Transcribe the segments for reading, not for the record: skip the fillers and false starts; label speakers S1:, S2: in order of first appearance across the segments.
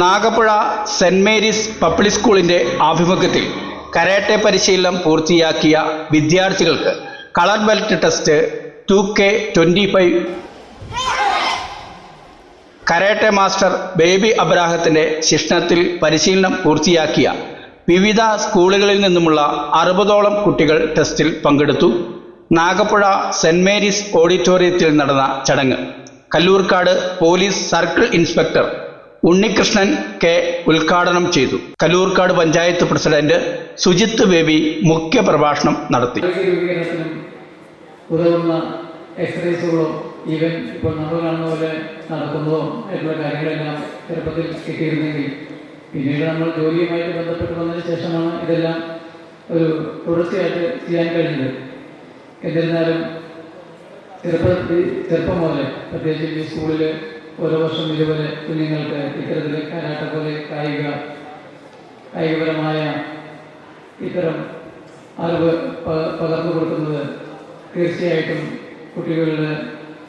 S1: Nagappuzha saint Mary's public സ്കൂളിന്റെ ആഭിമുഖ്യത്തിൽ karate പരിശീലനം പൂർത്തിയാക്കിയ വിദ്യാർത്ഥികൾക്ക് colour belt test 2K25 karate master Baby അബ്രാഹത്തിന്റെ ശിക്ഷണത്തിൽ പരിശീലനം പൂർത്തിയാക്കിയ വിവിധ സ്കൂളുകളിൽ നിന്നുമുള്ള 60ഓളം കുട്ടികൾ ടെസ്റ്റിൽ പങ്കെടുത്തു. നാഗപ്പുഴ സെന്റ് മേരീസ് ഓഡിറ്റോറിയത്തിൽ നടന്ന ചടങ്ങ് Kallurkad police circle inspector Unnikrishnan K ഉദ്ഘാടനം ചെയ്തു. കല്ലൂർക്കാട് പഞ്ചായത്ത് പ്രസിഡന്റ് സുജിത്ത് ബേബി മുഖ്യ പ്രഭാഷണം നടത്തി.
S2: ഉതകുന്ന എക്സസൈസുകളോ ഈവൻ ഇപ്പോൾ നമ്മൾ കാണുന്ന പോലെ നടക്കുന്നതോ ആയിട്ടുള്ള കാര്യങ്ങളെല്ലാം ചെറുപ്പത്തിൽ കിട്ടിയിരുന്നെങ്കിൽ പിന്നീട് നമ്മൾ ജോലിയുമായിട്ട് ബന്ധപ്പെട്ട് വന്നതിന് ശേഷമാണ് ഇതെല്ലാം ഒരു തുടർച്ചയായിട്ട് ചെയ്യാൻ കഴിഞ്ഞത്. എന്നിരുന്നാലും ചെറുപ്പം മുതലേ പ്രത്യേകിച്ച് ഈ സ്കൂളിൽ ഓരോ വർഷം ഇതുപോലെ കുഞ്ഞുങ്ങൾക്ക് ഇത്തരത്തിൽ കരാട്ടെ പോലെ കായികപരമായ ഇത്തരം അറിവ് പകർന്നു കൊടുക്കുന്നത് തീർച്ചയായിട്ടും കുട്ടികളുടെ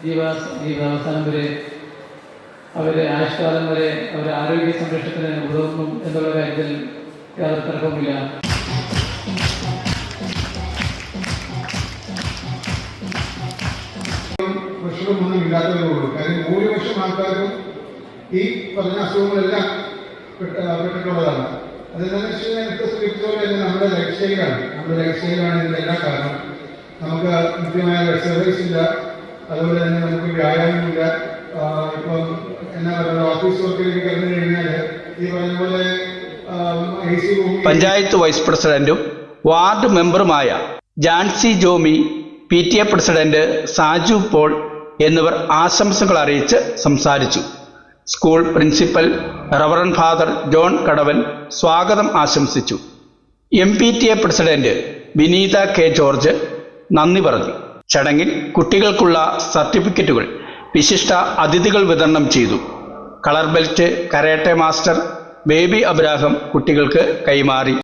S2: ജീവിതാവസാനം വരെ അവരുടെ ആയുഷ്കാലം വരെ അവരുടെ ആരോഗ്യ സംരക്ഷണത്തിന് ഉതകുന്നു എന്നുള്ള കാര്യത്തിൽ യാതൊരു തർക്കവുമില്ല.
S3: പ്രശ്നമൊന്നും ഇല്ലാത്തതേ ഉള്ളൂ. കാര്യം ഭൂരിപക്ഷം ആൾക്കാർക്കും ഈ പറഞ്ഞ അസുഖങ്ങളെല്ലാം പെട്ടിട്ടുള്ളതാണ്. അതെന്താണെന്ന് വെച്ച് കഴിഞ്ഞാൽ നേരത്തെ സൂചിപ്പിച്ചതുപോലെ തന്നെ നമ്മുടെ ലൈഫ് സ്റ്റൈലാണ് ഇതിൻ്റെ എല്ലാ കാരണം. നമുക്ക് കൃത്യമായ എക്സസൈസ് ഇല്ല, അതുപോലെ തന്നെ നമുക്ക് വ്യായാമമില്ല. ഇപ്പം എന്നാ പറയുക, ഓഫീസ് വർക്കിലേക്ക് കടന്നു കഴിഞ്ഞാൽ ഈ പറഞ്ഞ പോലെ AC റൂം.
S1: പഞ്ചായത്ത് വൈസ് പ്രസിഡന്റും വാർഡ് മെമ്പറുമായ ജാൻസി ജോമി, PTA പ്രസിഡന്റ് സാജു പോൾ എന്നിവർ ആശംസകൾ അറിയിച്ച് സംസാരിച്ചു. School principal reverend father John Kadavan സ്വാഗതം ആശംസിച്ചു. MPTA president Vineetha K George നന്ദി പറഞ്ഞു. ചടങ്ങിൽ കുട്ടികൾക്കുള്ള സർട്ടിഫിക്കറ്റുകൾ വിശിഷ്ട അതിഥികൾ വിതരണം ചെയ്തു. Colour belt karate master Baby Abraham കുട്ടികൾക്ക് കൈമാറി.